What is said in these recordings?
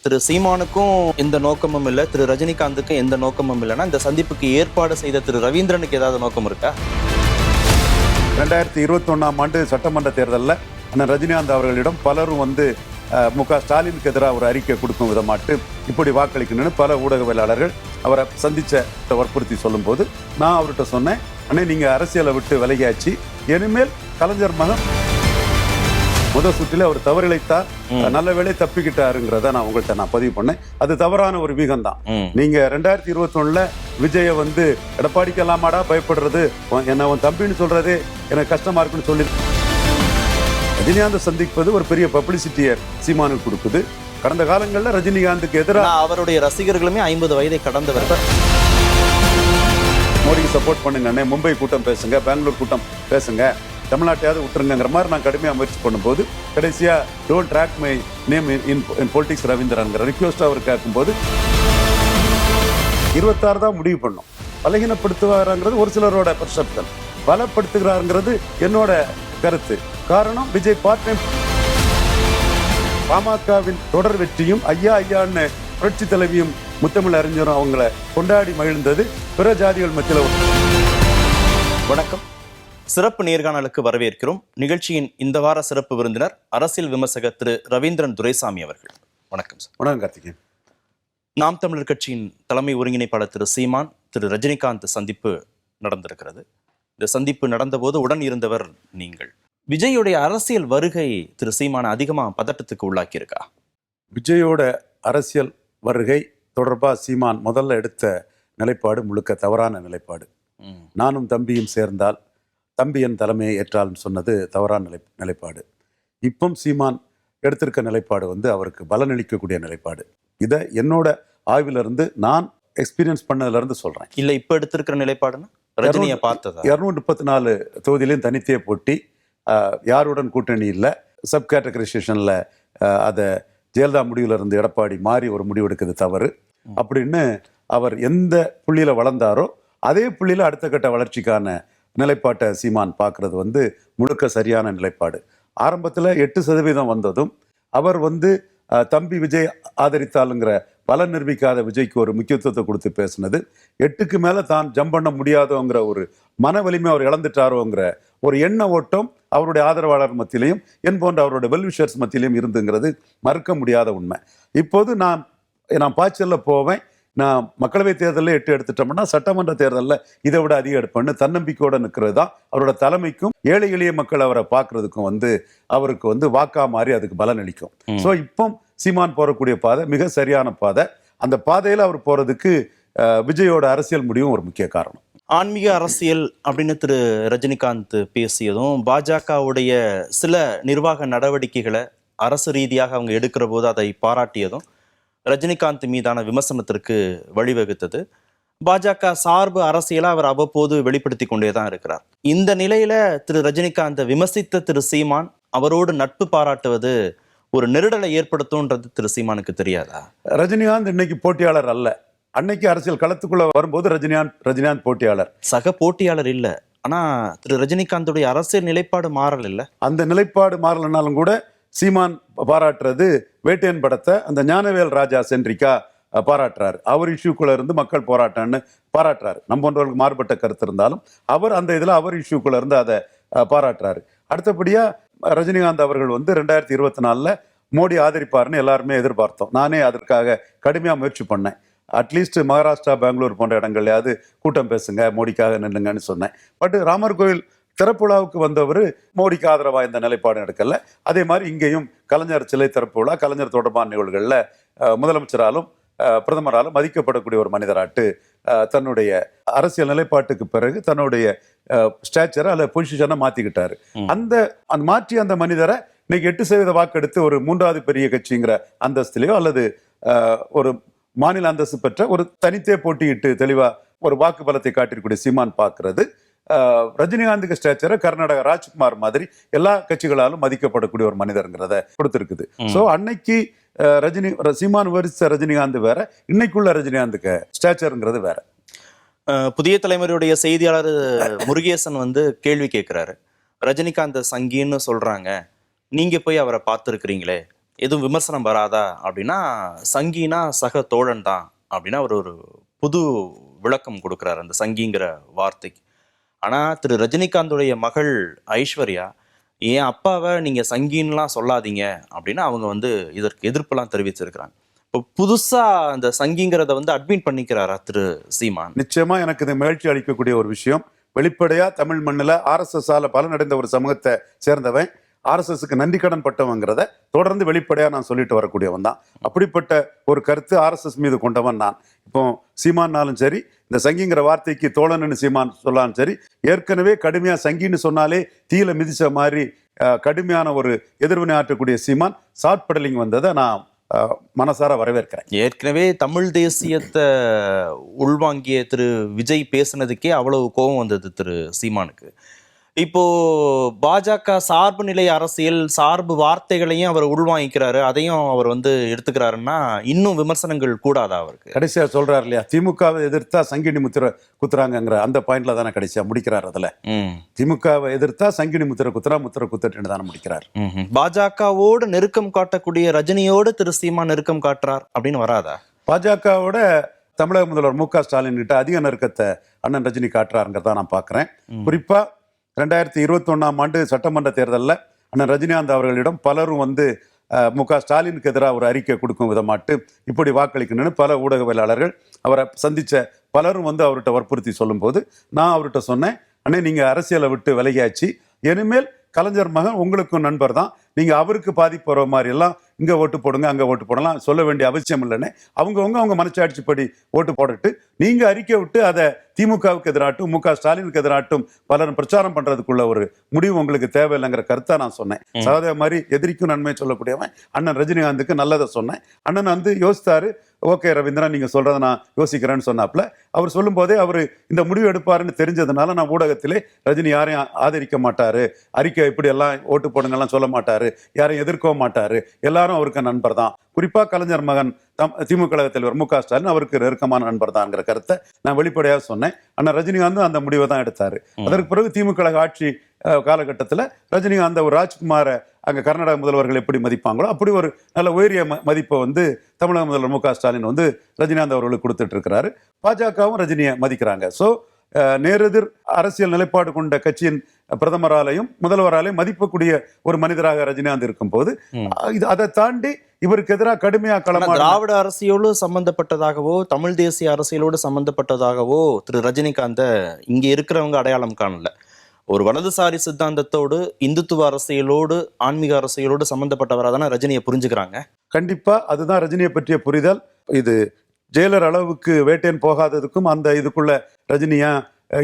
திரு சீமானுக்கும் எந்த நோக்கமும் இல்லை, திரு ரஜினிகாந்துக்கும் எந்த நோக்கமும் இல்லைன்னா இந்த சந்திப்புக்கு ஏற்பாடு செய்த திரு ரவீந்திரனுக்கு ஏதாவது நோக்கம் இருக்கா? 2021ஆம் ஆண்டு சட்டமன்ற தேர்தலில் அண்ணன் ரஜினிகாந்த் அவர்களிடம் பலரும் மு.க. ஸ்டாலினுக்கு எதிராக ஒரு அறிக்கை கொடுக்கும் விதமாட்டு இப்படி வாக்களிக்கணும்னு பல ஊடகவியலாளர்கள் அவரை சந்திச்ச வற்புறுத்தி சொல்லும்போது நான் அவர்கிட்ட சொன்னேன், அண்ணே நீங்கள் அரசியலை விட்டு விலகியாச்சு, இனிமேல் கலைஞர் மகன் முதல் சுற்றில் அவர் தவறிழைத்தார், நல்ல வேலை தப்பிக்கிட்டாருங்கிறத நான் உங்கள்கிட்ட பதிவு பண்ணேன். அது தவறான ஒரு வீகம் தான். நீங்க 2021 விஜய எடப்பாடிக்கு எல்லாமாடா பயப்படுறது, என்ன உன் தம்பின்னு சொல்றதே எனக்கு கஷ்டமா இருக்குன்னு சொல்லி ரஜினிகாந்த் சந்திப்பது ஒரு பெரிய பப்ளிசிட்டியை சீமானுக்கு கொடுக்குது. கடந்த காலங்களில் ரஜினிகாந்துக்கு எதிராக அவருடைய ரசிகர்களுமே 50 வயதை கடந்தவர். மோடிக்கு சப்போர்ட் பண்ணுங்க அண்ணே, மும்பை கூட்டம் பேசுங்க, பெங்களூர் கூட்டம் பேசுங்க, தமிழ்நாட்டையாவது விட்டுருங்கிற மாதிரி நான் கடுமையாக முயற்சி பண்ணும்போது கடைசியாக don't track my name in politics ரவீந்திரன்கிற ரிக்வெஸ்ட் அவர் கேட்கும்போது 26 தான் முடிவு பண்ணோம். பலகீனப்படுத்துவாருங்கிறது ஒரு சிலரோட பெர்செப்ஷன், பலப்படுத்துகிறாருங்கிறது என்னோட கருத்து. காரணம் விஜய் பார்ட் டைம் பாமகவின் தொடர் வெற்றியும் ஐயா ஐயான்னு புரட்சி தலைவியும் முத்தமிழ் அறிஞரும் அவங்கள கொண்டாடி மகிழ்ந்தது பிற ஜாதிகள் மத்தியில். வணக்கம், சிறப்பு நேர்காணலுக்கு வரவேற்கிறோம். நிகழ்ச்சியின் இந்த வார சிறப்பு விருந்தினர் அரசியல் விமர்சகர் திரு ரவீந்திரன் துரைசாமி அவர்கள். வணக்கம் சார். வணக்கம் கார்த்திகேயன். நாம் தமிழர் கட்சியின் தலைமை ஒருங்கிணைப்பாளர் திரு சீமான், திரு ரஜினிகாந்த் சந்திப்பு நடந்திருக்கிறது. இந்த சந்திப்பு நடந்தபோது உடன் இருந்தவர் நீங்கள். விஜயோடைய அரசியல் வருகை திரு சீமான அதிகமாக பதட்டத்துக்கு உள்ளாக்கி இருக்கா? விஜயோட அரசியல் வருகை தொடர்பாக சீமான் முதல்ல எடுத்த நிலைப்பாடு முழுக்க தவறான நிலைப்பாடு. நானும் தம்பியும் சேர்ந்தால் தம்பி என் தலைமையை ஏற்றால்னு சொன்னது தவறான நிலைப்பாடு. இப்போ சீமான் எடுத்திருக்க நிலைப்பாடு அவருக்கு பலனளிக்கக்கூடிய நிலைப்பாடு. இதை என்னோட ஆய்விலிருந்து நான் எக்ஸ்பீரியன்ஸ் பண்ணதுலேருந்து சொல்கிறேன். இல்லை, இப்போ எடுத்திருக்கிற நிலைப்பாடுன்னா ரஜினியை பார்த்ததா? 234 தொகுதியிலையும் தனித்தே போட்டி, யாருடன் கூட்டணி இல்லை, சப் கேட்டகரைசேஷனில் அதை ஜெயலலிதா முடிவிலிருந்து எடப்பாடி மாறி ஒரு முடிவு எடுக்கிறது தவறு அப்படின்னு அவர் எந்த புள்ளியில் வளர்ந்தாரோ அதே புள்ளியில் அடுத்த கட்ட வளர்ச்சிக்கான நிலைப்பாட்டை சீமான் பார்க்கறது முழுக்க சரியான நிலைப்பாடு. ஆரம்பத்தில் 8% வந்ததும் அவர் தம்பி விஜய் ஆதரித்தாலுங்கிற பலன் நிரூபிக்காத விஜய்க்கு ஒரு முக்கியத்துவத்தை கொடுத்து பேசினது, 8க்கு மேலே தான் ஜம்ப் பண்ண முடியாதோங்கிற ஒரு மன வலிமை அவர் இழந்துட்டாரோங்கிற ஒரு எண்ண ஓட்டம் அவருடைய ஆதரவாளர் மத்தியிலையும் என் போன்ற அவருடைய வெல்விஷர்ஸ் மத்தியிலையும் இருந்துங்கிறது மறுக்க முடியாத உண்மை. இப்போது நான் பாய்ச்சலில் போவேன், நான் மக்களவை தேர்தலில் 8 எடுத்துட்டோம்னா சட்டமன்ற தேர்தலில் இதை விட அதிகம் எடுப்பேன்னு தன்னம்பிக்கையோடு நிற்கிறது தான் அவரோட தலைமைக்கும் ஏழை எளிய மக்கள் அவரை பார்க்கறதுக்கும் அவருக்கு வாக்கா மாறி அதுக்கு பலன் அளிக்கும். ஸோ இப்போ சீமான் போகக்கூடிய பாதை மிக சரியான பாதை. அந்த பாதையில் அவர் போகிறதுக்கு விஜயோட அரசியல் முடிவும் ஒரு முக்கிய காரணம். ஆன்மீக அரசியல் அப்படின்னு திரு ரஜினிகாந்த் பேசியதும், பாஜகவுடைய சில நிர்வாக நடவடிக்கைகளை அரசு ரீதியாக அவங்க எடுக்கிற போது அதை பாராட்டியதும் ரஜினிகாந்த் மீதான விமர்சனத்திற்கு வழிவகுத்தது. பாஜக சார்பு அரசியலை அவர் அவ்வப்போது வெளிப்படுத்தி கொண்டே தான் இருக்கிறார். இந்த நிலையில திரு ரஜினிகாந்தை விமர்சித்த திரு சீமான் அவரோடு நட்பு பாராட்டுவது ஒரு நெருடலை ஏற்படுத்தும்ன்றது திரு சீமானுக்கு தெரியாதா? ரஜினிகாந்த் இன்னைக்கு போட்டியாளர் அல்ல. அன்னைக்கு அரசியல் களத்துக்குள்ள வரும்போது ரஜினிகாந்த் போட்டியாளர், சக போட்டியாளர் இல்லை. ஆனா திரு ரஜினிகாந்துடைய அரசியல் நிலைப்பாடு மாறல் இல்லை. அந்த நிலைப்பாடு மாறலனாலும் கூட சீமான் பாராட்டுறது வேட்டையன் படத்தை அந்த ஞானவேல் ராஜா சென்ட்ரிக்கா பாராட்டுறாரு. அவர் இஷ்யூக்குள்ள இருந்து மக்கள் போராட்டம்னு பாராட்டுறாரு. நம்ம போன்றவர்களுக்கு மாறுபட்ட கருத்து இருந்தாலும் அவர் அந்த இதில் அவர் இஷ்யூக்குள்ள இருந்து அதை பாராட்டுறாரு. அடுத்தபடியா ரஜினிகாந்த் அவர்கள் 2024 மோடி ஆதரிப்பார்னு எல்லாருமே எதிர்பார்த்தோம். நானே அதற்காக கடுமையாக முயற்சி பண்ணேன். அட்லீஸ்ட் மகாராஷ்டிரா, பெங்களூர் போன்ற இடங்கள்லையாவது கூட்டம் பேசுங்க, மோடிக்காக நின்னுங்கன்னு சொன்னேன். பட் ராமர் கோயில் திறப்புழாவுக்கு வந்தவர் மோடிக்கு ஆதரவாக இந்த நிலைப்பாடு எடுக்கல. அதே மாதிரி இங்கேயும் கலைஞர் சிலை திறப்பு விழா, கலைஞர் தொடர்பான நிகழ்வுகளில் முதலமைச்சராலும் பிரதமராலும் மதிக்கப்படக்கூடிய ஒரு மனிதராட்டு தன்னுடைய அரசியல் நிலைப்பாட்டுக்கு பிறகு தன்னுடைய ஸ்டேச்சரை அல்ல பொசிஷனை மாற்றிக்கிட்டாரு. அந்த மாற்றி அந்த மனிதரை இன்னைக்கு 8% வாக்கெடுத்து ஒரு 3வது பெரிய கட்சிங்கிற அந்தஸ்திலேயோ அல்லது ஒரு மாநில அந்தஸ்து பெற்ற ஒரு தனித்தே போட்டியிட்டு தெளிவா ஒரு வாக்கு பலத்தை காட்டியிருக்கூடிய சீமான் பார்க்கறது ரஜினிகாந்துக்கு ஸ்டேச்சரை கர்நாடகா ராஜ்குமார் மாதிரி எல்லா கட்சிகளாலும் மதிக்கப்படக்கூடிய ஒரு மனிதர்ங்கிறத கொடுத்துருக்குது. ஸோ அன்னைக்கு சீமான் வரிச ரஜினிகாந்த் வேற, இன்னைக்குள்ள ரஜினிகாந்துக்கு ஸ்டேச்சருங்கிறது வேற. புதிய தலைமுறையுடைய செய்தியாளர் முருகேசன் கேள்வி கேட்கிறாரு, ரஜினிகாந்த் சங்கின்னு சொல்றாங்க, நீங்க போய் அவரை பார்த்துருக்கிறீங்களே, எதுவும் விமர்சனம் வராதா அப்படின்னா, சங்கினா சக தோழன் தான் அப்படின்னா அவர் ஒரு புது விளக்கம் கொடுக்குறாரு அந்த சங்கிங்கிற வார்த்தைக்கு. ஆனா திரு ரஜினிகாந்துடைய மகள் ஐஸ்வர்யா, என் அப்பாவை நீங்க சங்கின்லாம் சொல்லாதீங்க அப்படின்னு அவங்க வந்து இதற்கு எதிர்ப்பெல்லாம் தெரிவிச்சிருக்கிறாங்க. இப்போ புதுசா அந்த சங்கிங்கிறத வந்து அட்மிட் பண்ணிக்கிறாரா திரு சீமான்? நிச்சயமா எனக்கு இது மகிழ்ச்சி அளிக்கக்கூடிய ஒரு விஷயம். வெளிப்படையா தமிழ் மண்ணில் RSS ஆல பலனடைந்த ஒரு சமூகத்தை சேர்ந்தவன், RSSக்கு நன்றி கடன் பட்டவங்கிறத தொடர்ந்து வெளிப்படையா நான் சொல்லிட்டு வரக்கூடியவன் தான். அப்படிப்பட்ட ஒரு கருத்து RSS மீது கொண்டவன் நான். இப்போ சீமான்னாலும் சரி, இந்த சங்கிங்கிற வார்த்தைக்கு தோழன்னு சீமான் சொல்லாலும் சரி, ஏற்கனவே கடுமையா சங்கின்னு சொன்னாலே தீயில மிதிச்ச மாதிரி கடுமையான ஒரு எதிர்வினை ஆற்றக்கூடிய சீமான் சாட் பெடலிங் வந்ததை நான் மனசார வரவேற்கிறேன். ஏற்கனவே தமிழ் தேசியத்தை உள்வாங்கிய திரு விஜய் பேசுனதுக்கே அவ்வளவு கோபம் வந்தது திரு சீமானுக்கு. இப்போ பாஜக சார்பு நிலை அரசியல் சார்பு வார்த்தைகளையும் அவர் உள்வாங்கிக்கிறாரு, அதையும் அவர் வந்து எடுத்துக்கிறாருன்னா இன்னும் விமர்சனங்கள் கூடாதா அவருக்கு? கடைசியா சொல்றாரு இல்லையா, திமுகவை எதிர்த்தா சங்கினி முத்திர குத்துறாங்கிற அந்த பாயிண்ட்ல தானே கடைசியா முடிக்கிறார். அதுல திமுகவை எதிர்த்தா சங்கினி முத்திர குத்துறா, முத்திர குத்துட்டு தானே முடிக்கிறார். பாஜகவோடு நெருக்கம் காட்டக்கூடிய ரஜினியோடு திரு சீமான் நெருக்கம் காட்டுறார் அப்படின்னு வராதா? பாஜகவோட தமிழக முதல்வர் மு க ஸ்டாலின் கிட்ட அதிக நெருக்கத்தை அண்ணன் ரஜினி காட்டுறாருங்கிறத நான் பாக்குறேன். குறிப்பா 2021ஆம் ஆண்டு சட்டமன்ற தேர்தலில் அண்ணன் ரஜினிகாந்த் அவர்களிடம் பலரும் வந்து மு க ஸ்டாலினுக்கு எதிராக ஒரு அறிக்கை கொடுக்கும் விதமாட்டு இப்படி வாக்களிக்கணும்னு பல ஊடகவியலாளர்கள் அவரை சந்திச்ச பலரும் வந்து அவர்கிட்ட வற்புறுத்தி சொல்லும்போது நான் அவர்கிட்ட சொன்னேன், அண்ணே நீங்க அரசியலை விட்டு விலகியாச்சு, இனிமேல் கலைஞர் மகன் உங்களுக்கும் நண்பர் தான், நீங்க அவருக்கு பாதிப்பு வர மாதிரி எல்லாம் இங்க ஓட்டு போடுங்க அங்க ஓட்டு போடலாம் சொல்ல வேண்டிய அவசியம் இல்லைன்னு அவங்க மனச்சாட்சிப்படி ஓட்டு போட்டுட்டு நீங்க அறிக்கை விட்டு அதை திமுகவுக்கு எதிராட்டும் மு க ஸ்டாலினுக்கு எதிராட்டும் பலரும் பிரச்சாரம் பண்றதுக்குள்ள ஒரு முடிவு உங்களுக்கு தேவையில்லைங்கிற கருத்தை நான் சொன்னேன். சகோதர மாதிரி எதிரிக்கும் நன்மை சொல்லக்கூடியவன் அண்ணன் ரஜினிகாந்துக்கு நல்லதை சொன்னேன். அண்ணன் வந்து யோசித்தாரு, ஓகே ரவீந்திரன் நீங்க சொல்றதை நான் யோசிக்கிறேன்னு சொன்னாப்ல. அவர் சொல்லும் போதே அவர் இந்த முடிவு எடுப்பாருன்னு தெரிஞ்சதுனால நான் ஊடகத்திலே ரஜினி யாரையும் ஆதரிக்க மாட்டாரு, அறிக்கை இப்படி எல்லாம் ஓட்டு போடுங்கெல்லாம் சொல்ல மாட்டாரு, யாரையும் எதிர்க்கவும் மாட்டாரு, எல்லாரும் அவருக்கு நண்பர் தான், குறிப்பா கலைஞர் மகன் திமுக கழக தலைவர் மு க ஸ்டாலின் அவருக்கு நெருக்கமான நண்பர் தான்ங்கிற கருத்தை நான் வெளிப்படையாக சொன்னேன். அண்ணா ரஜினிகாந்த் அந்த முடிவை தான் எடுத்தாரு. அதற்கு பிறகு திமுக கழக ஆட்சி காலகட்டத்தில் ரஜினிகாந்த் ஒரு ராஜ்குமாரை அங்கே கர்நாடக முதல்வர்கள் எப்படி மதிப்பாங்களோ அப்படி ஒரு நல்ல உயரிய மதிப்பை வந்து தமிழக முதல்வர் மு க ஸ்டாலின் வந்து ரஜினிகாந்த் அவர்களுக்கு கொடுத்துட்டு இருக்கிறாரு. பாஜகவும் ரஜினியை மதிக்கிறாங்க. ஸோ நேரெதிர் அரசியல் நிலைப்பாடு கொண்ட கட்சியின் பிரதமராலையும் முதல்வராலையும் மதிப்பக்கூடிய ஒரு மனிதராக ரஜினிகாந்த் இருக்கும் போது அதை தாண்டி இவருக்கு எதிராக கடுமையா களமாட திராவிட அரசியலோடு சம்பந்தப்பட்டதாகவோ தமிழ் தேசிய அரசியலோடு சம்பந்தப்பட்டதாகவோ திரு ரஜினிகாந்த இங்க இருக்கிறவங்க அடையாளம் காணல. ஒரு வலதுசாரி சித்தாந்தத்தோடு இந்துத்துவ அரசியலோடு ஆன்மீக அரசியலோடு சம்பந்தப்பட்டவராக தானே ரஜினியை புரிஞ்சுக்கிறாங்க. கண்டிப்பா அதுதான் ரஜினியை பற்றிய புரிதல். இது ஜெயிலர் அளவுக்கு வேட்டேன் போகாததுக்கும் அந்த இதுக்குள்ள ரஜினியா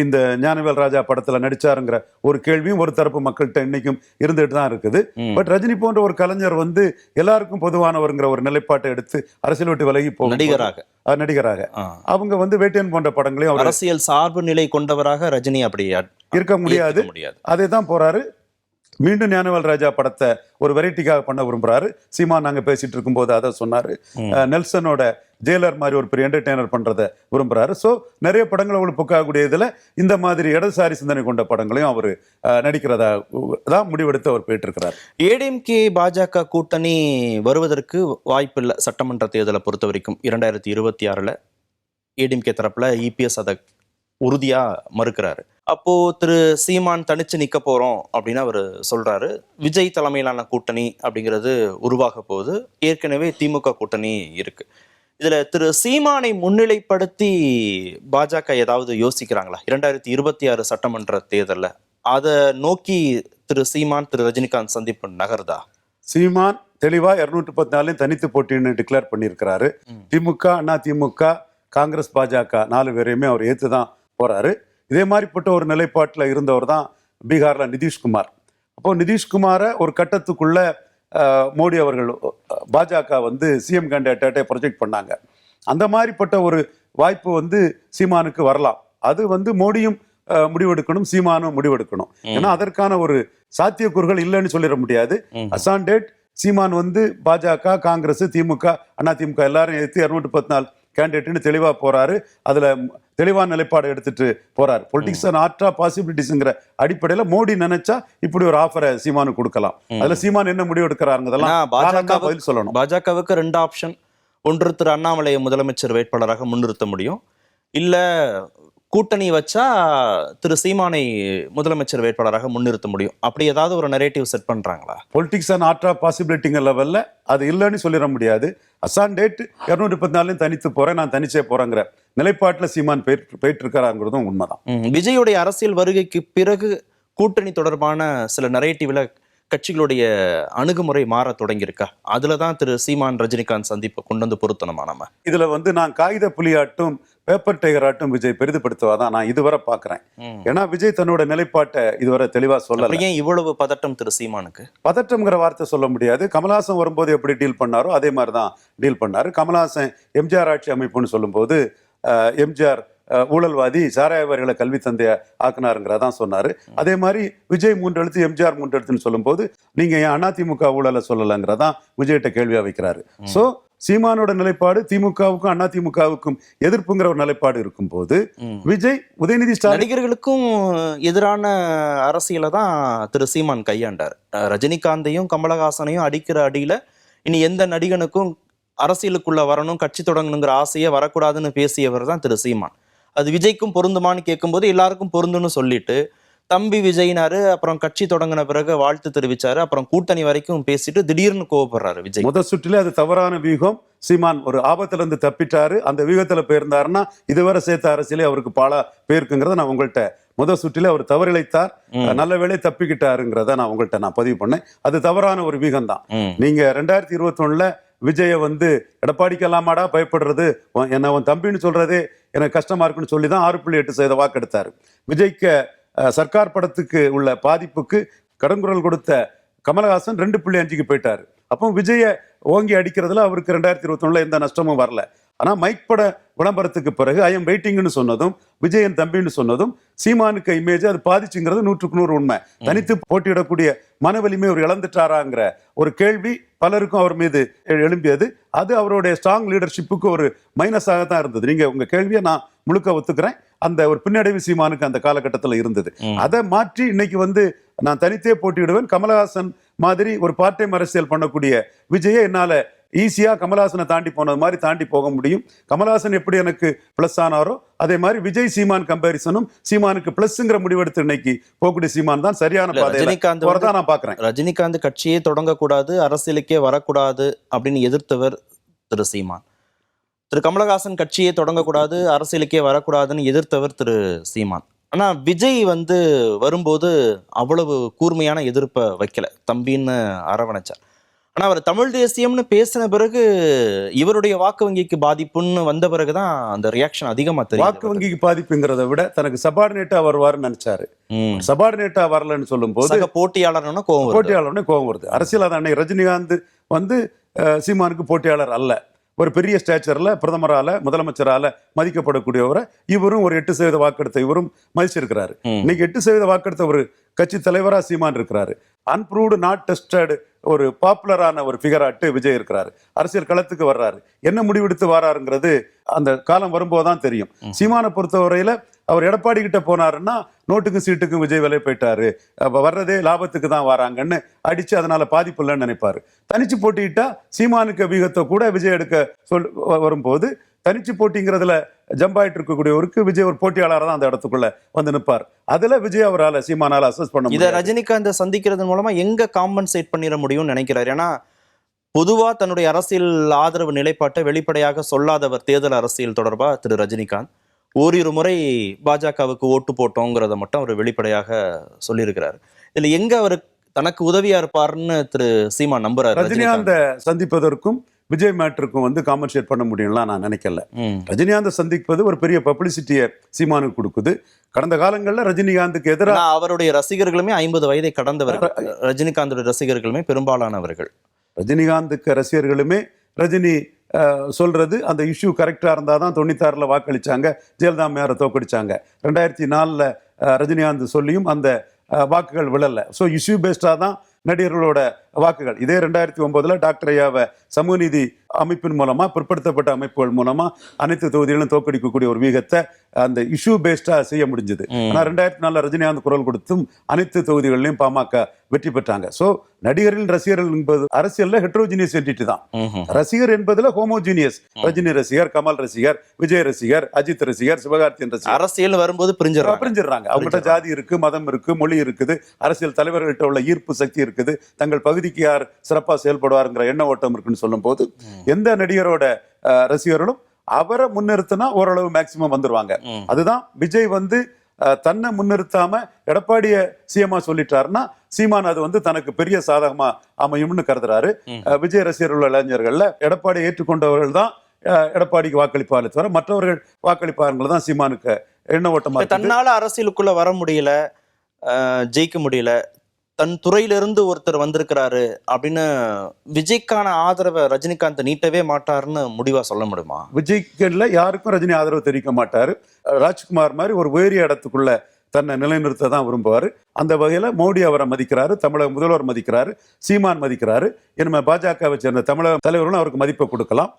இந்த ஞானவேல் ராஜா படத்துல நடிச்சாருங்கிற ஒரு கேள்வியும் ஒரு தரப்பு மக்கள்கிட்ட இன்னைக்கும் இருந்துட்டு தான் இருக்குது. பட் ரஜினி போன்ற ஒரு கலைஞர் வந்து எல்லாருக்கும் பொதுவானவருங்கிற ஒரு நிலைப்பாட்டை எடுத்து அரசியல் விட்டு விலகி போகும் நடிகராக அவங்க வந்து வேட்டேன் போன்ற படங்களையும் அரசியல் சார்பு நிலை கொண்டவராக ரஜினி அப்படி இருக்க முடியாது. அதே தான் போறாரு. மீண்டும் ஞானவேல் ராஜா படத்தை ஒரு வெரைட்டிக்காக பண்ண விரும்புறாரு. சீமான் நாங்க பேசிட்டு இருக்கும் போது அதை சொன்னாரு. நெல்சனோட ஜெயிலர் மாதிரி ஒரு பெரிய என்டர்டெய்னர் பண்றதை விரும்புறாரு. ஸோ நிறைய படங்களை ஒளிப்புக்காகக்கூடிய இதுல இந்த மாதிரி இடதுசாரி சிந்தனை கொண்ட படங்களையும் அவர் நடிக்கிறதா தான் முடிவெடுத்து அவர் போயிட்டு இருக்கிறார். ஏடிஎம்கே பாஜக கூட்டணி வருவதற்கு வாய்ப்பில்லை சட்டமன்ற தேர்தலை பொறுத்த வரைக்கும். 2026 ஏடிஎம்கே தரப்புல இபிஎஸ் அதை உறுதியா மறுக்கிறாரு. அப்போ திரு சீமான் தனிச்சு நிக்க போறோம் அப்படின்னு அவர் சொல்றாரு. விஜய் தலைமையிலான கூட்டணி அப்படிங்கிறது உருவாக போகுது. ஏற்கனவே திமுக கூட்டணி இருக்கு. இதுல திரு சீமானை முன்னிலைப்படுத்தி பாஜக ஏதாவது யோசிக்கிறாங்களா 2026 சட்டமன்ற தேர்தல்ல? அதை நோக்கி திரு சீமான் திரு ரஜினிகாந்த் சந்திப்பு நகர்தா? சீமான் தெளிவா 214 தனித்து போட்டின்னு டிக்ளேர் பண்ணியிருக்கிறாரு. திமுக அண்ணா திமுக காங்கிரஸ் பாஜக 4 பேரையுமே அவர் ஏற்றுதான் போறாரு. இதே மாதிரிப்பட்ட ஒரு நிலைப்பாட்டில் இருந்தவர் தான் பீகார்ல நிதிஷ்குமார். அப்போ நிதிஷ்குமாரை ஒரு கட்டத்துக்குள்ள மோடி அவர்கள் பாஜக வந்து சிஎம் கேண்டிடேட்டை ப்ரொஜெக்ட் பண்ணாங்க. அந்த மாதிரிப்பட்ட ஒரு வாய்ப்பு வந்து சீமானுக்கு வரலாம். அது வந்து மோடியும் முடிவெடுக்கணும், சீமானும் முடிவெடுக்கணும். ஏன்னா அதற்கான ஒரு சாத்தியக்கூறுகள் இல்லைன்னு சொல்லிட முடியாது. அசான் டேட் சீமான் வந்து பாஜக காங்கிரஸ் திமுக அண்ணா திமுக எல்லாரும் எடுத்து 214 கேண்டிடேட்னு தெளிவா போறாரு. அதுல தெளிவான நிலைப்பாடு எடுத்துட்டு போறாரு. பொலிட்டிக்ஸ் அண்ட் ஆர்ட் ஆஃப் பாசிபிலிட்டிஸ்ங்கிற அடிப்படையில மோடி நினைச்சா இப்படி ஒரு ஆஃபரை சீமானு கொடுக்கலாம். அதுல சீமான் என்ன முடிவு எடுக்கிறாருங்கிறதெல்லாம் பதில் சொல்லணும். பாஜகவுக்கு 2 ஆப்ஷன். ஒன்று திரு அண்ணாமலையை முதலமைச்சர் வேட்பாளராக முன்னிறுத்த முடியும், இல்ல கூட்டணி வச்சா திரு சீமானை முதலமைச்சர் வேட்பாளராக முன்னிறுத்த முடியும். அப்படி ஏதாவது ஒரு நரேட்டிவ் செட் பண்றாங்களா? பொலிட்டிக்ஸ் அண்ட் ஆர்ட் ஆஃப் பாசிபிலிட்டிங்கிற லெவல்ல அது இல்லைன்னு சொல்லிட முடியாது. அசான் டேட் 234 தனித்து போறேன், நான் தனிச்சே போறேங்கிற நிலைப்பாட்டுல சீமான் போயிட்டு இருக்காருங்கிறதும் உண்மைதான். விஜயுடைய அரசியல் வருகைக்கு பிறகு கூட்டணி தொடர்பான சில நரேட்டிவ்ல கட்சிகளுடைய அணுகுமுறை மாற தொடங்கியிருக்கா? அதுலதான் திரு சீமான் ரஜினிகாந்த் சந்திப்பை கொண்டு வந்து பொருத்தணுமா? நம்ம இதுல நான் காகித புலியாட்டும் பேப்பர் டைகராட்டும் விஜய் பெரிதுபடுத்துவாதான் நான் இதுவரை பாக்குறேன். ஏன்னா விஜய் தன்னோட நிலைப்பாட்டை இதுவரை தெளிவா சொல்லல. ஏன் இவ்வளவு பதட்டம் திரு சீமானுக்கு? பதட்டம்ங்கிற வார்த்தை சொல்ல முடியாது. கமல்ஹாசன் வரும்போது எப்படி டீல் பண்ணாரோ அதே மாதிரிதான் டீல் பண்ணாரு. கமல்ஹாசன் எம்ஜிஆர் ஆட்சி அமைப்புன்னு சொல்லும்போது எம்ஜிஆர் ஊழல்வாதி சாராயவாரிகளை கல்வி தந்தைய ஆக்குனாருங்கிறதான் சொன்னாரு. அதே மாதிரி விஜய் 3 எழுத்து எம்ஜிஆர் 3 எழுத்துன்னு சொல்லும் போது நீங்க ஏன் அதிமுக ஊழலை சொல்லலைங்கிறதான் விஜய்கிட்ட கேள்வியா வைக்கிறாரு. சோ சீமானோட நிலைப்பாடு திமுகவுக்கும் அதிமுகவுக்கும் எதிர்ப்புங்கிற ஒரு நிலைப்பாடு இருக்கும் போது விஜய் உதயநிதி ஸ்டாலின் நடிகர்களுக்கும் எதிரான அரசியலை தான் திரு சீமான் கையாண்டார். ரஜினிகாந்தையும் கமலஹாசனையும் அடிக்கிற அடியில இனி எந்த நடிகனுக்கும் அரசியலுக்குள்ள வரணும், கட்சி தொடங்கணுங்கிற ஆசையே வரக்கூடாதுன்னு பேசியவர் தான் திரு சீமான். அது விஜய்க்கும் பொருந்துமான்னு கேட்கும்போது எல்லாருக்கும் பொருந்துன்னு சொல்லிட்டு தம்பி விஜய்னாரு. அப்புறம் கட்சி தொடங்கின பிறகு வாழ்த்து தெரிவிச்சாரு. அப்புறம் கூட்டணி வரைக்கும் பேசிட்டு திடீர்னு கோவப்படுறாரு விஜய். முதல் சுற்றிலே அது தவறான வியூகம். சீமான் ஒரு ஆபத்துல இருந்து தப்பிட்டாரு. அந்த வியூகத்துல போயிருந்தாருன்னா இதுவரை சேர்த்த அரசியலே அவருக்கு பாலா போயிருக்குங்கிறத நான் உங்கள்கிட்ட முதல் சுற்றிலே அவர் தவறிழைத்தார், நல்ல வேளை தப்பிக்கிட்டாருங்கிறத நான் உங்கள்கிட்ட பதிவு பண்ணேன். அது தவறான ஒரு வியூகம் தான். நீங்க 2021 விஜய எடப்பாடிக்கலாமாடா பயப்படுறது, என்ன உன் தம்பின்னு சொல்றதே எனக்கு கஷ்டமா இருக்குன்னு சொல்லி தான் 6.8% வாக்கெடுத்தாரு. விஜய்க்கு சர்க்கார் படத்துக்கு உள்ள பாதிப்புக்கு கடன்குரல் கொடுத்த கமலஹாசன் 2.5க்கு போயிட்டாரு. அப்போ விஜய ஓங்கி அடிக்கிறதுல அவருக்கு 2021 எந்த நஷ்டமும் வரல. ஆனா மைக் பட விளம்பரத்துக்கு பிறகு ஐ எம் வெயிட்டிங்னு சொன்னதும் விஜயன் தம்பின்னு சொன்னதும் சீமானுக்கு இமேஜ் அது பாதிச்சுங்கிறது 100க்கு 100 உண்மை. தனித்து போட்டியிடக்கூடிய மன வலிமை அவர் இழந்துட்டாராங்கிற ஒரு கேள்வி பலருக்கும் அவர் மீது எழும்பியது. அது அவருடைய ஸ்ட்ராங் லீடர்ஷிப்புக்கு ஒரு மைனஸாக தான் இருந்தது. நீங்க உங்க கேள்வியை நான் முழுக்க ஒத்துக்கிறேன். அந்த ஒரு பின்னடைவு சீமானுக்கு அந்த காலகட்டத்தில் இருந்தது. அதை மாற்றி இன்னைக்கு நான் தனித்தே போட்டியிடுவேன், கமலஹாசன் மாதிரி ஒரு பார்ட் டைம் அரசியல் பண்ணக்கூடிய விஜயை என்னால ஈஸியா கமலஹாசனை தாண்டி போனது மாதிரி தாண்டி போக முடியும். கமலஹாசன் எப்படி எனக்கு பிளஸ் ஆனாரோ அதே மாதிரி விஜய் சீமான் கம்பேரிசனும் சீமானுக்கு பிளஸ்ங்கிற முடிவெடுத்து இன்னைக்கு போகக்கூடிய சீமான் தான் சரியான பாதையில நான் பாக்குறேன். ரஜினிகாந்த் கட்சியே தொடங்கக்கூடாது, அரசியலுக்கே வரக்கூடாது அப்படின்னு எதிர்த்தவர் திரு சீமான். திரு கமலஹாசன் கட்சியே தொடங்கக்கூடாது, அரசியலுக்கே வரக்கூடாதுன்னு எதிர்த்தவர் திரு சீமான். ஆனா விஜய் வரும்போது அவ்வளவு கூர்மையான எதிர்ப்பை வைக்கல, தம்பின்னு அரவணைச்சார். ஆனா அவர் தமிழ் தேசியம்னு பேசின பிறகு இவருடைய வாக்கு வங்கிக்கு பாதிப்புன்னு வந்த பிறகுதான் அந்த ரியாக்ஷன் அதிகமா தெரியும். வாக்கு வங்கிக்கு பாதிப்புங்கிறத விட தனக்கு சபார்டினேட்டா வருவாருன்னு நினைச்சாரு. சபார்டினேட்டா வரலன்னு சொல்லும் போது போட்டியாளர்னு கோவம் வருது. அரசியல் அன்னைக்கு ரஜினிகாந்த் சீமானுக்கு போட்டியாளர் அல்ல. ஒரு பெரிய ஸ்டேச்சர்ல பிரதமரால முதலமைச்சரால மதிக்கப்படக்கூடியவரை இவரும் ஒரு 8% வாக்கெடுத்த இவரும் மதிச்சிருக்கிறாரு. இன்னைக்கு 8% வாக்கெடுத்த ஒரு கட்சி தலைவரா சீமான் இருக்கிறாரு. அன்ப்ரூவ்டு நாட் டெஸ்டட் ஒரு பாப்புலரான ஒரு ஃபிகராட்டு விஜய் இருக்கிறாரு. அரசியல் களத்துக்கு வர்றாரு. என்ன முடிவெடுத்து வர்றாருங்கிறது அந்த காலம் வரும்போதுதான் தெரியும். சீமானை பொறுத்தவரையில அவர் எடப்பாடி கிட்ட போனாருன்னா நோட்டுக்கும் சீட்டுக்கும் விஜய் விலை போயிட்டாரு, வர்றதே லாபத்துக்கு தான் வராங்கன்னு அடிச்சு அதனால பாதிப்பு இல்லைன்னு நினைப்பாரு. தனிச்சு போட்டிட்டா சீமானுக்கு வீகத்தை கூட விஜய் எடுக்க வரும்போது தனிச்சு போட்டிங்கிறதுல ஜம்பாயிட்டு இருக்கக்கூடியவருக்கு விஜய் ஒரு போட்டியாளராக தான் அந்த இடத்துக்குள்ள நிற்பார். அதுல விஜய் அவரால் சீமானால அசஸ் பண்ண முடியும். இதை ரஜினிகாந்த் சந்திக்கிறது மூலமா எங்க காம்பன்சேட் பண்ணிட முடியும்னு நினைக்கிறாரு? ஏன்னா பொதுவா தன்னுடைய அரசியல் ஆதரவு நிலைப்பாட்டை வெளிப்படையாக சொல்லாதவர் தேர்தல் அரசியல் தொடர்பா திரு ரஜினிகாந்த். ஓரிரு முறை பாஜகவுக்கு ஓட்டு போட்டோங்கிறத மட்டும் அவர் வெளிப்படையாக சொல்லியிருக்கிறாரு. இதுல எங்க அவர் தனக்கு உதவியா இருப்பாருன்னு திரு சீமான் நம்புறாரு? ரஜினிகாந்த் சந்திப்பதற்கும் விஜய் மேட்டருக்கும் காம்பன்சேட் பண்ண முடியும்லாம் நான் நினைக்கல. ரஜினிகாந்த் சந்திப்பது ஒரு பெரிய பப்ளிசிட்டியை சீமானுக்கு கொடுக்குது. கடந்த காலங்களில் ரஜினிகாந்துக்கு எதிராக அவருடைய ரசிகர்களுமே 50 வயதை கடந்தவர்கள். ரஜினிகாந்தோட ரசிகர்களுமே பெரும்பாலானவர்கள். ரஜினிகாந்துக்கு ரசிகர்களுமே ரஜினி சொல்றது அந்த இஷ்யூ கரெக்டா இருந்தாதான் 96ல் வாக்களிச்சாங்க, ஜெயலலிதா மேயரை தோக்கடிச்சாங்க. 2004 ரஜினிகாந்த் சொல்லியும் அந்த வாக்குகள் விழல. ஸோ இஷ்யூ பேஸ்டா தான் நடிகர்களோட வாக்குகள். இதே 2009 டாக்டர் ஐயாவை சமூக நீதி அமைப்பின் மூலமா, பிற்படுத்தப்பட்ட அமைப்புகள் மூலமா அனைத்து தொகுதிகளும் தோற்கடிக்கக்கூடிய ஒரு வீகத்தை அந்த இஷ்யூ பேஸ்டா செய்ய முடிஞ்சது. ஆனா 2004 ரஜினிகாந்த் குரல் கொடுத்தும் அனைத்து தொகுதிகளிலும் பாமக வெற்றி பெற்றாங்க. சோ நடிகர்கள் ரசிகர்கள் என்பது அரசியல்ல ஹெட்ரோஜினியஸ் என்டிட்டி தான். ரசிகர் என்பதுல ஹோமோஜீனியஸ். ரஜினி ரசிகர், கமல் ரசிகர், விஜய் ரசிகர், அஜித் ரசிகர், சிவகார்த்தியன் ரசிகர். அரசியல் வரும்போது பிரிஞ்சிடறாங்க. அவங்ககிட்ட ஜாதி இருக்கு, மதம் இருக்கு, மொழி இருக்குது, அரசியல் தலைவர்கள்ட்ட உள்ள ஈர்ப்பு சக்தி இருக்குது, தங்கள் பகுதிக்கு யார் சிறப்பா செயல்படுவாருங்கிற எண்ண ஓட்டம் இருக்குன்னு சொல்லும் போது எந்த நடிகரோட ரசிகர்களும் அவரை முன்னிறுத்தினா ஓரளவு மேக்சிமம் வந்துருவாங்க. அதுதான் விஜய் வந்து தன்னை முன்னிறுத்தாம எடப்பாடிய சிஎம்மா சொல்லிட்டாருன்னா சீமான் அது தனக்கு பெரிய சாதகமா அமையும்னு கருதுறாரு. விஜய் ரசிகர் உள்ள இளைஞர்கள்ல எடப்பாடியை ஏற்றுக்கொண்டவர்கள் தான் எடப்பாடிக்கு வாக்களிப்பார்கள் தவிர மற்றவர்கள் வாக்களிப்பார்கள் தான் சீமானுக்கு எண்ண ஓட்டமா. தன்னால அரசியலுக்குள்ள வர முடியல, ஜெயிக்க முடியல, தன் துறையிலிருந்து ஒருத்தர் வந்திருக்கிறாரு அப்படின்னு விஜய்க்கான ஆதரவை ரஜினிகாந்த் நீட்டவே மாட்டாருன்னு முடிவா சொல்ல முடியுமா? விஜய்க்குல யாருக்கும் ரஜினி ஆதரவு தெரிவிக்க மாட்டாரு. ராஜ்குமார் மாதிரி ஒரு உயரிய இடத்துக்குள்ள தன்னை நிலைநிறுத்த தான் விரும்புவாரு. அந்த வகையில மோடி அவரை மதிக்கிறாரு, தமிழக முதல்வர் மதிக்கிறாரு, சீமான் மதிக்கிறாரு. இனிமே பாஜகவை சேர்ந்த தமிழக தலைவர்களும் அவருக்கு மதிப்பை கொடுக்கலாம்.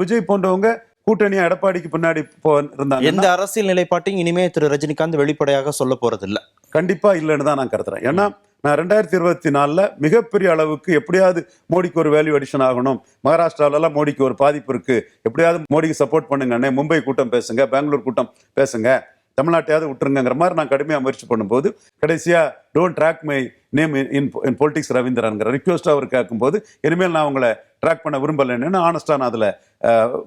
விஜய் போன்றவங்க கூட்டணியா எடப்பாடிக்கு பின்னாடி இருந்தாங்க. எந்த அரசியல் நிலைப்பாட்டையும் இனிமே திரு ரஜினிகாந்த் வெளிப்படையாக சொல்ல போறது இல்ல. கண்டிப்பா இல்லைன்னு தான் நான் கருதுறேன். ஏன்னா நான் 2024 மிகப்பெரிய அளவுக்கு எப்படியாவது மோடிக்கு ஒரு வேல்யூ அடிஷன் ஆகணும், மகாராஷ்டிராவில மோடிக்கு ஒரு பாதிப்பு இருக்கு, எப்படியாவது மோடிக்கு சப்போர்ட் பண்ணுங்க, மும்பை கூட்டம் பேசுங்க, பெங்களூர் கூட்டம் பேசுங்க, தமிழ்நாட்டையாவது விட்டுருங்கிற மாதிரி நான் கடுமையாக முயற்சி பண்ணும்போது கடைசியா don't track my name in politics ரவீந்திரன்ங்கிற ரிக்வெஸ்ட் அவர் கேட்கும்போது இனிமேல் நான் உங்களை ட்ராக் பண்ண விரும்பலைன்னு ஆனஸ்டா நான் அதில்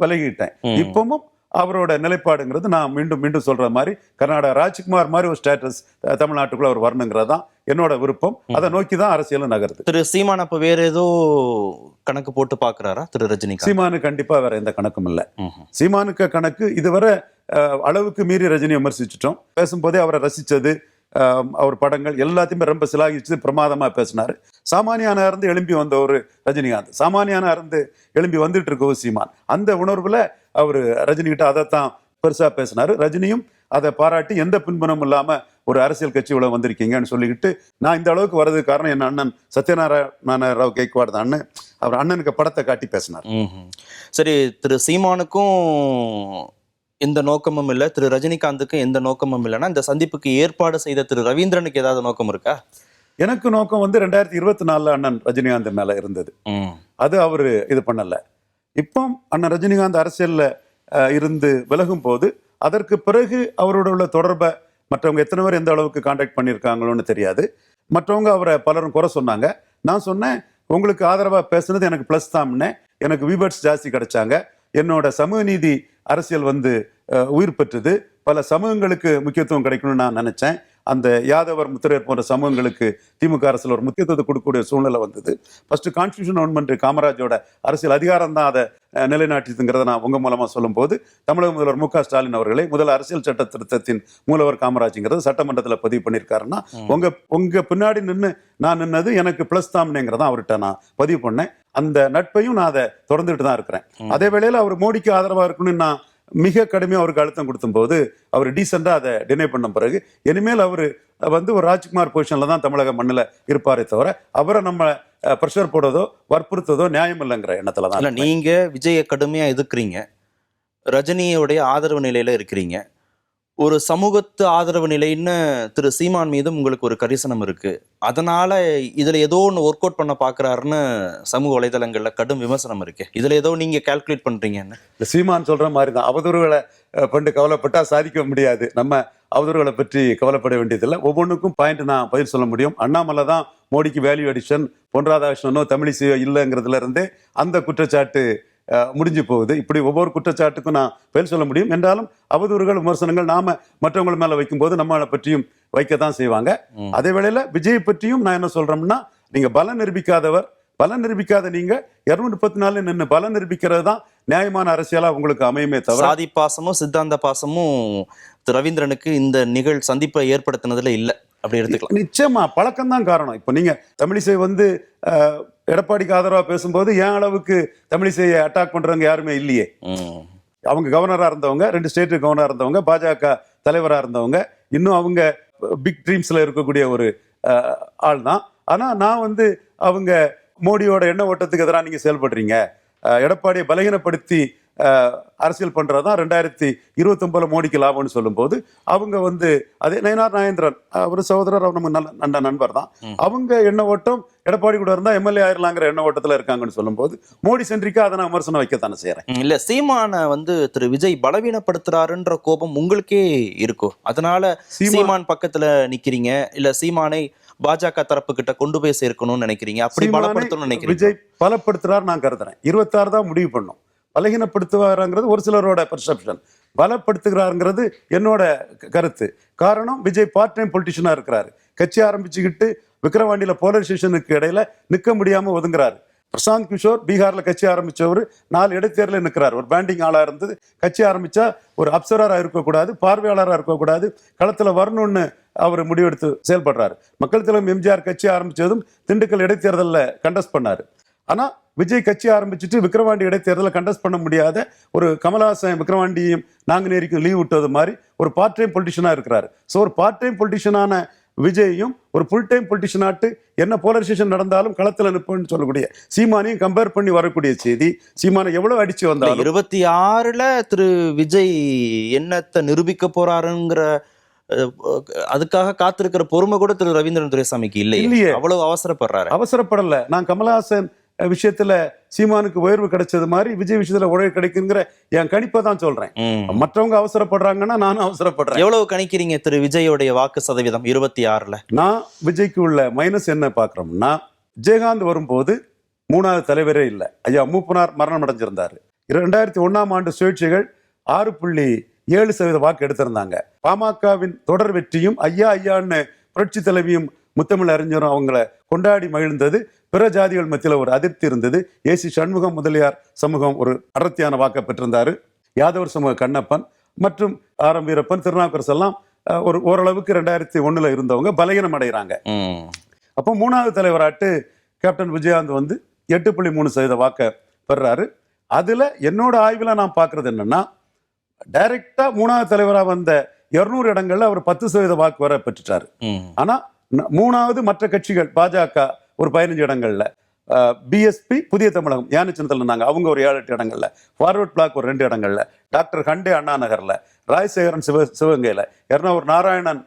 விலகிட்டேன். இப்பவும் அவரோட நிலைப்பாடுங்கிறது நான் மீண்டும் மீண்டும் சொல்ற மாதிரி கர்நாடகா ராஜ்குமார் மாதிரி ஒரு ஸ்டேட்டஸ் தமிழ்நாட்டுக்குள்ள அவர் வரணுங்கிறது தான் என்னோட விருப்பம். அதை நோக்கி தான் அரசியல் நகருது. திரு சீமான் அப்ப வேற ஏதோ கணக்கு போட்டு பாக்குறாரா திரு ரஜினிகாந்த்? சீமானு கண்டிப்பா வேற எந்த கணக்கும் இல்லை. சீமானுக்கு கணக்கு இதுவரை அளவுக்கு மீறி ரஜினி விமர்சிச்சிட்டோம். பேசும்போதே அவரை ரசிச்சது, அவர் படங்கள் எல்லாத்தையுமே ரொம்ப சிலாகிச்சு பிரமாதமா பேசினாரு. சாமானியான இருந்து எழும்பி வந்த ஒரு ரஜினிகாந்த், சாமானியான இருந்து எழும்பி வந்துட்டு இருக்க ஒரு சீமான், அந்த உணர்வுல அவர் ரஜினிகிட்ட அதைத்தான் பெருசா பேசினாரு. ரஜினியும் அதை பாராட்டி எந்த பின்புணமும் இல்லாம ஒரு அரசியல் கட்சி உள்ள வந்திருக்கீங்கன்னு சொல்லிக்கிட்டு, நான் இந்த அளவுக்கு வர்றதுக்கு காரணம் என் அண்ணன் சத்யநாராயண ராவ் கைக்வாட் தான், அவர் அண்ணனுக்கு படத்தை காட்டி பேசினார். சரி, திரு சீமானுக்கும் எந்த நோக்கமும் இல்லை, திரு ரஜினிகாந்துக்கும் எந்த நோக்கமும் இல்லைன்னா இந்த சந்திப்புக்கு ஏற்பாடு செய்த திரு ரவீந்திரனுக்கு ஏதாவது நோக்கம் இருக்கா? எனக்கு நோக்கம் 2024 அண்ணன் ரஜினிகாந்த் மேல இருந்தது. அது அவரு இது பண்ணல. இப்போ அண்ணன் ரஜினிகாந்த் அரசியல்ல இருந்து விலகும் போது அதற்கு பிறகு அவரோட உள்ள தொடர்பை மற்றவங்க எத்தனை பேர் எந்த அளவுக்கு கான்டாக்ட் பண்ணியிருக்காங்களோன்னு தெரியாது. மற்றவங்க அவரை பலரும் குறை சொன்னாங்க. நான் சொன்னேன், உங்களுக்கு ஆதரவா பேசுனது எனக்கு பிளஸ் தான்னே, எனக்கு விபர்ட்ஸ் ஜாஸ்தி கிடைச்சாங்க, என்னோட சமூக நீதி அரசியல் உயிர் பெற்றது, பல சமூகங்களுக்கு முக்கியத்துவம் கிடைக்கணும்னு நான் நினைச்சேன். அந்த யாதவர் முத்திரையர் போன்ற சமூகங்களுக்கு திமுக அரசியல் ஒரு முக்கியத்துவத்தை கொடுக்கக்கூடிய சூழ்நிலை வந்தது. ஃபர்ஸ்ட் கான்ஸ்டியூஷன் அமெண்ட்மெண்ட் காமராஜோட அரசியல் அதிகாரம் தான் அதை நிலைநாட்டிதுங்கிறத நான் உங்க மூலமா சொல்லும் போது தமிழக முதல்வர் மு க ஸ்டாலின் அவர்களை முதல் அரசியல் சட்ட திருத்தத்தின் மூலவர் காமராஜ்ங்கிறது சட்டமன்றத்தில் பதிவு பண்ணியிருக்காருன்னா உங்க பின்னாடி நான் நின்னது எனக்கு பிளஸ் தாம்னேங்கிறத அவர்கிட்ட நான் பதிவு பண்ணேன். அந்த நட்பையும் நான் அதை தொடர்ந்துட்டு தான் இருக்கிறேன். அதே வேளையில் அவர் மோடிக்கு ஆதரவா இருக்கணும்னு நான் மிக கடுமையாக அவருக்கு அழுத்தம் கொடுத்தும் போது அவர் டீசெண்டா அதை டினை பண்ண பிறகு இனிமேல் அவரு ஒரு ராஜ்குமார் பொசிஷன்ல தான் தமிழக மண்ணில் இருப்பாரே தவிர அவரை நம்ம ப்ரெஷர் போடுறதோ வற்புறுத்ததோ நியாயம் இல்லைங்கிற எண்ணத்துல தான். நீங்க விஜய கடுமையா எதிர்க்கிறீங்க, ரஜினியோடைய ஆதரவு நிலையில இருக்கிறீங்க, ஒரு சமூகத்து ஆதரவு நிலைன்னு திரு சீமான் மீதும் உங்களுக்கு ஒரு கரிசனம் இருக்கு, அதனால இதுல ஏதோ ஒன்று ஒர்க் அவுட் பண்ண பாக்குறாருன்னு சமூக வலைதளங்கள்ல கடும் விமர்சனம் இருக்கு. இதுல ஏதோ நீங்க கால்குலேட் பண்றீங்கன்னு. சீமான் சொல்ற மாதிரி தான், அவதூறுகளை பண்டு கவலைப்பட்டா சாதிக்க முடியாது, நம்ம அவதூறுகளை பற்றி கவலைப்பட வேண்டியதில்லை. ஒவ்வொன்றுக்கும் பாயிண்ட் நான் பதில் சொல்ல முடியும். அண்ணாமலை தான் மோடிக்கு வேல்யூ அடிஷன், பொன் ராதாகிருஷ்ணனோ தமிழிசையோ இல்லைங்கிறதுல இருந்தே அந்த குற்றச்சாட்டு முடிஞ்சு போகுது. இப்படி ஒவ்வொரு குற்றச்சாட்டுக்கும் நான் பதில் சொல்ல முடியும். என்றாலும் அவதூறுகள் விமர்சனங்கள் நாம மற்றவங்க மேல வைக்கும்போது நம்மளை பற்றியும் வைக்கத்தான் செய்வாங்க. அதே வேளையில விஜய் பற்றியும் நான் என்ன சொல்றேன்னா, நீங்க பலம் நிரூபிக்காதவர், பலம் நிரூபிக்காத நீங்க 234 நின்று பலம் நிரூபிக்கிறது தான் நியாயமான அரசியலா உங்களுக்கு அமையுமே தவிர சாதி பாசமும் சித்தாந்த பாசமும் ரவீந்திரனுக்கு இந்த சந்திப்பை ஏற்படுத்தினதுல இல்லை அப்படி எடுத்துக்கலாம். நிச்சயமா பழக்கம் தான் காரணம். இப்போ நீங்க தமிழிசை எடப்பாடிக்கு ஆதரவா பேசும்போது ஏன் அளவுக்கு தமிழிசையை அட்டாக் பண்றவங்க யாருமே இல்லையே. அவங்க கவர்னரா இருந்தவங்க, 2 ஸ்டேட் கவர்னரா இருந்தவங்க, பாஜக தலைவரா இருந்தவங்க, இன்னும் அவங்க பிக் ட்ரீம்ஸ்ல இருக்கக்கூடிய ஒரு ஆள் தான். ஆனா நான் அவங்க மோடியோட எண்ண ஓட்டத்துக்கு எதிராக நீங்க செயல்படுறீங்க, எடப்பாடியை பலகீனப்படுத்தி அரசியல் பண்றதுதான் 2029 மோடிக்கு லாபம்னு சொல்லும்போது அவங்க அதே நயினார் நாகேந்திரன் ஒரு சகோதரர், அவர் நம்ம நல்ல நண்பர் தான். அவங்க எண்ண ஓட்டம் எடப்பாடி கூட இருந்தா எம்எல்ஏ ஆயிரலாங்கிற எண்ண ஓட்டத்துல இருக்காங்கன்னு சொல்லும்போது மோடி சென்றிக்கா அதை நான் விமர்சனம் வைக்கத்தானே செய்யறேன். இல்ல சீமான திரு விஜய் பலவீனப்படுத்துறாருன்ற கோபம் உங்களுக்கே இருக்கும், அதனால சீமான் பக்கத்துல நிக்கிறீங்க, இல்ல சீமானை பாஜக தரப்பு கிட்ட கொண்டு போய் சேர்க்கணும்னு நினைக்கிறீங்க, அப்படி பலப்படுத்தணும்னு நினைக்கிறீங்க? விஜய் பலப்படுத்துறாரு நான் கருதுறேன். 26 தான் முடிவு பண்ணும். பலகீனப்படுத்துவாருங்கிறது ஒரு சிலரோட பெர்செப்ஷன், பலப்படுத்துகிறாருங்கிறது என்னோட கருத்து. காரணம், விஜய் பார்ட் டைம் பொலிட்டிஷியனா இருக்கிறாரு. கட்சி ஆரம்பிச்சுக்கிட்டு விக்கிரவாண்டியில போலரைசேஷனுக்கு இடையில நிக்க முடியாம ஒதுங்குறாரு. பிரசாந்த் கிஷோர் பீகார்ல கட்சி ஆரம்பிச்சவர் 4 இடைத்தேர்தலில் நிற்கிறார். ஒரு பேண்டிங் ஆளா இருந்தது. கட்சி ஆரம்பிச்சா ஒரு அப்சரரா இருக்கக்கூடாது, பார்வையாளராக இருக்கக்கூடாது, களத்துல வரணும்னு அவர் முடிவெடுத்து செயல்படுறாரு. மக்கள் தலைவர் எம்ஜிஆர் கட்சி ஆரம்பிச்சதும் திண்டுக்கல் இடைத்தேர்தலில் கண்டஸ்ட் பண்ணாரு. ஆனா விஜய் கட்சி ஆரம்பிச்சுட்டு விக்கிரவாண்டி இடைத்தேர்தலில் கண்டஸ்ட் பண்ண முடியாத ஒரு கமலஹாசன் விக்கிரவாண்டியும் நாங்குநேரிக்கும் லீவ் விட்டது மாதிரி ஒரு பார்ட் டைம் பொலிட்டிஷியனா இருக்கிறாரு. ஸோ ஒரு பார்ட் டைம் பொலிட்டிஷியனான விஜயும் ஒரு ஃபுல் டைம் பொலிட்டிஷியனாட்டு என்ன போலரைசேஷன் நடந்தாலும் களத்தில் நிற்போம்னு சொல்லக்கூடிய சீமானையும் கம்பேர் பண்ணி வரக்கூடிய செய்தி. சீமானை எவ்வளவு அடிச்சு வந்தாலும் 26ல திரு விஜய் என்னத்தை நிரூபிக்க போறாருங்கிற அதுக்காக காத்திருக்கிற பொறுமை கூட திரு ரவீந்திரன் துரைசாமிக்கு இல்லையே. அவ்வளவு அவசரப்படுறாரு. அவசரப்படல. நான் கமலஹாசன் விஷயத்துல சீமானுக்கு உயர்வு கிடைச்சது மாதிரி விஜய் விஷயத்துல உயர்வு கிடைக்குங்கிற என் கணிப்பை தான் சொல்றேன். மற்றவங்க அவசரப்படுறாங்கன்னா நானும் அவசரப்படுறேன். எவ்வளவு கணிக்கிறீங்க திரு விஜயோடைய வாக்கு சதவீதம் 26ல? நான் விஜய்க்கு உள்ள மைனஸ் என்ன பாக்குறோம்னா, விஜயகாந்த் வரும்போது 3வது தலைவரே இல்லை. ஐயா மூப்பனார் மரணம் அடைஞ்சிருந்தாரு. 2001ஆம் ஆண்டு சுயேட்சைகள் 6.7% வாக்கு எடுத்திருந்தாங்க. பாமகவின் தொடர் வெற்றியும் ஐயா ஐயான்னு புரட்சி தலைவியும் முத்தமிழ் அறிஞரும் அவங்கள கொண்டாடி மகிழ்ந்தது. பிற ஜாதிகள் மத்தியில் ஒரு அதிருப்தி இருந்தது. ஏசி சண்முகம் முதலியார் சமூகம் ஒரு அடர்த்தியான வாக்கை பெற்றிருந்தாரு. யாதவர் சமூக கண்ணப்பன் மற்றும் ஆர் எம் வீரப்பன், திருநாவுக்கரசு எல்லாம் ஓரளவுக்கு 2001 இருந்தவங்க பலகீனம் அடைகிறாங்க. அப்போ 3வது தலைவராட்டு கேப்டன் விஜயகாந்த் 8.3% வாக்கை பெறாரு. அதுல என்னோட ஆய்வுல நான் பாக்குறது என்னன்னா, டைரக்டா 3வது தலைவரா வந்த 200 இடங்கள்ல அவர் 10% வாக்கு வர பெற்றுட்டாரு. ஆனா 3வது மற்ற கட்சிகள் பாஜக ஒரு 15 இடங்கள்ல, பிஎஸ்பி புதிய தமிழகம் யானைச்சனத்தில் இருந்தாங்க, அவங்க ஒரு 7-8 இடங்கள்ல, ஃபார்வர்ட் பிளாக் ஒரு 2 இடங்கள்ல, டாக்டர் ஹண்டே அண்ணா நகர்ல, ராஜசேகரன் சிவகங்கையில, எர்ணாவூர் நாராயணன்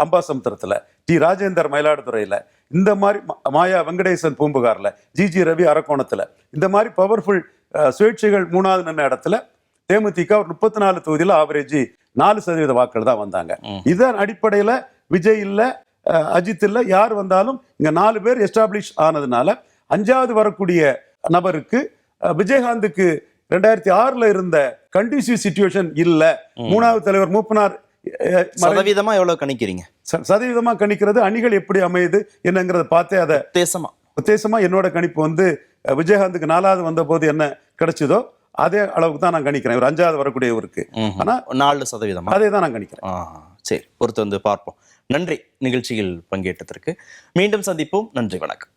அம்பாசமுத்திரத்துல, டி ராஜேந்தர் மயிலாடுதுறையில, இந்த மாதிரி மாயா வெங்கடேசன் பூம்புகார்ல, ஜிஜி ரவி அரக்கோணத்துல, இந்த மாதிரி பவர்ஃபுல் சுயேட்சைகள் 3வது நின்ன இடத்துல தேமுதிக ஒரு 34 தொகுதியில் ஆவரேஜ் 4% வாக்குகள் தான் வந்தாங்க. இதன் அடிப்படையில விஜய் இல்ல, அஜித் இல்ல, யார் வந்தாலும் இங்க 4 பேர் எஸ்டாப்ளிஷ் ஆனதுனால 5வது வரக்கூடிய நபருக்கு விஜயகாந்துக்கு 2006ல இருந்த கண்டிசிவ் சிச்சுவேஷன் இல்ல. 3வது தலைவர் மூப்பனார் சதவீதமா எவ்வளவு கணிக்கிறீங்க? சதவீதமா கணிக்கிறது அணிகள் எப்படி அமையுது என்னங்கிறத பார்த்தே அதை உத்தேசமா என்னோட கணிப்பு விஜயகாந்துக்கு 4வது வந்த போது என்ன கிடைச்சதோ அதே அளவுக்கு தான் நான் கணிக்கிறேன். ஒரு 5வது வரக்கூடியவருக்கு ஆனா 4% அதே தான் நான் கணிக்கிறேன். சரி, பொறுத்து பார்ப்போம். நன்றி நிகழ்ச்சியில் பங்கேற்றதற்கு. மீண்டும் சந்திப்போம். நன்றி, வணக்கம்.